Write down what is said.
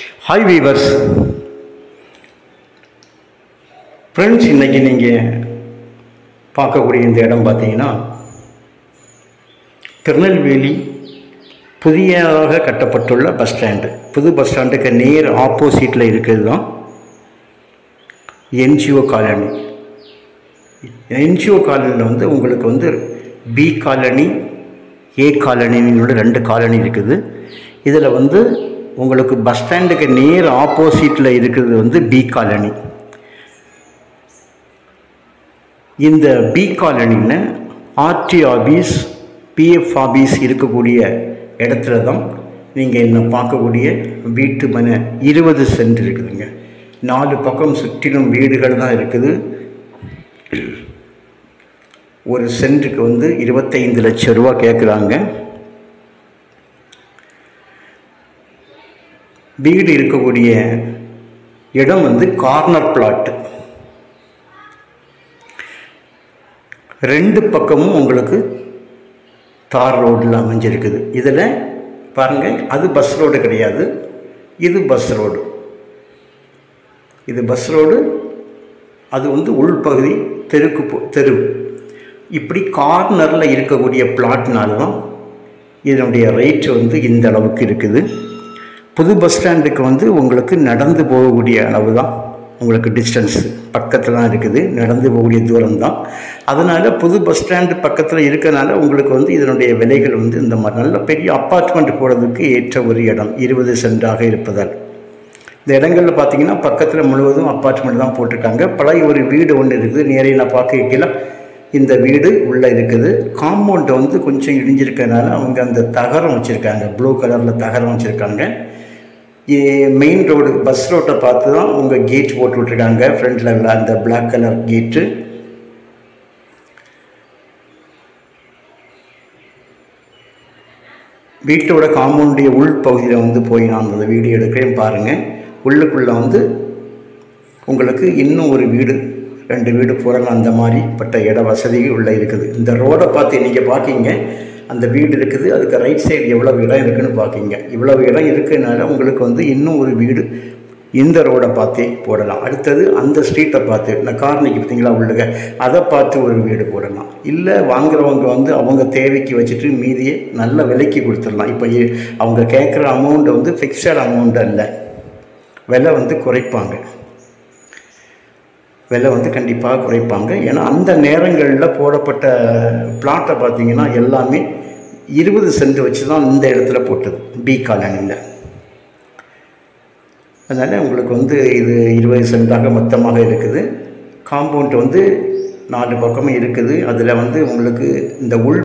Hi viewers friends, இன்றைக்கி நீங்கள் பார்க்கக்கூடிய இந்த இடம் பார்த்தீங்கன்னா திருநெல்வேலி புதியதாக கட்டப்பட்டுள்ள பஸ் ஸ்டாண்டு. புது பஸ் ஸ்டாண்டுக்கு நேர் ஆப்போசிட்டில் இருக்கிறது தான் என்ஜிஓ காலனி. என்ஜிஓ காலனியில் வந்து உங்களுக்கு வந்து பி காலனி, ஏ காலனின்னு 2 காலனி இருக்குது. இதில் வந்து உங்களுக்கு பஸ் ஸ்டாண்டுக்கு நேர் ஆப்போசிட்டில் இருக்கிறது வந்து பி காலனி. இந்த பி காலனியில் ஆர்டி ஆபீஸ், பிஎஃப் ஆபீஸ் இருக்கக்கூடிய இடத்துல தான் நீங்கள் என்ன பார்க்கக்கூடிய வீட்டு மனை 20 சென்ட் இருக்குதுங்க. 4 பக்கம் சுற்றிலும் வீடுகள் தான் இருக்குது. ஒரு சென்ட்டுக்கு வந்து 25 லட்சம் ரூபா கேட்குறாங்க. வீடு இருக்கக்கூடிய இடம் வந்து கார்னர் பிளாட். 2 பக்கமும் உங்களுக்கு தார் ரோடில் அமைஞ்சிருக்குது. இதில் பாருங்கள், அது பஸ் ரோடு கிடையாது, இது பஸ் ரோடு. இது பஸ் ரோடு, அது வந்து உள்பகுதி தெரு. இப்படி கார்னரில் இருக்கக்கூடிய பிளாட்னால தான் இதனுடைய ரேட்டு வந்து இந்த அளவுக்கு இருக்குது. புது பஸ் ஸ்டாண்டுக்கு வந்து உங்களுக்கு நடந்து போகக்கூடிய அளவு தான், உங்களுக்கு டிஸ்டன்ஸ் பக்கத்தில் தான் இருக்குது, நடந்து போகக்கூடிய தூரம் தான். அதனால் புது பஸ் ஸ்டாண்டு பக்கத்தில் இருக்கிறனால உங்களுக்கு வந்து இதனுடைய விலைகள் வந்து இந்த மாதிரி நல்ல பெரிய அப்பார்ட்மெண்ட் போடுறதுக்கு ஏற்ற ஒரு இடம் 20 சென்டாக இருப்பதால். இந்த இடங்களில் பார்த்தீங்கன்னா பக்கத்தில் முழுவதும் அப்பார்ட்மெண்ட் தான் போட்டிருக்காங்க. பழைய ஒரு வீடு ஒன்று இருக்குது. நேரே நான் பார்க்கல, இந்த வீடு உள்ளே இருக்குது. காம்பவுண்ட் வந்து கொஞ்சம் இடிஞ்சிருக்கிறதுனால அவங்க அந்த தகரம் வச்சுருக்காங்க, ப்ளூ கலரில் தகரம் வச்சுருக்காங்க. மெயின் ரோடு பஸ் ரோட்டை பார்த்து தான் உங்கள் கேட் போட்டு விட்ருக்காங்க. ஃப்ரண்டில் அந்த பிளாக் கலர் கேட்டு. வீட்டோட காம்பவுண்டுடைய உள் பகுதியில் வந்து போய் நான் அந்த வீடியோ எடுக்கிறேன் பாருங்கள். உள்ளுக்குள்ளே வந்து உங்களுக்கு இன்னும் ஒரு வீடு, 2 வீடு போடலாம். அந்த மாதிரிப்பட்ட இட வசதிகள் உள்ளே இருக்குது. இந்த ரோடை பார்த்து நீங்கள் பார்க்கிங்க, அந்த வீடு இருக்குது, அதுக்கு ரைட் சைடு எவ்வளோ இடம் இருக்குதுன்னு பார்க்கிங்க. இவ்வளோ இடம் இருக்குதுனால உங்களுக்கு வந்து இன்னும் ஒரு வீடு இந்த ரோடை பார்த்தே போடலாம். அடுத்தது அந்த ஸ்ட்ரீட்டை பார்த்து, இந்த கார்னிக்கு பார்த்தீங்களா உள்ளுக, அதை பார்த்து ஒரு வீடு போடலாம். இல்லை வாங்குறவங்க வந்து அவங்க தேவைக்கு வச்சுட்டு மீதியை நல்ல விலைக்கு கொடுத்துடலாம். இப்போ அவங்க கேட்குற அமௌண்ட்டு வந்து ஃபிக்ஸட் அமௌண்ட் அல்ல, விலை வந்து குறைப்பாங்க. விலை வந்து கண்டிப்பாக குறைப்பாங்க. ஏன்னா அந்த நேரங்களில் போடப்பட்ட பிளாட்டை பார்த்திங்கன்னா எல்லாமே 20 சென்ட் வச்சு தான் இந்த இடத்துல போட்டது பி காலனியில். அதனால் உங்களுக்கு வந்து இது 20 சென்டாக மொத்தமாக இருக்குது. காம்பவுண்ட் வந்து 4 பக்கமும் இருக்குது. அதில் வந்து உங்களுக்கு இந்த உள்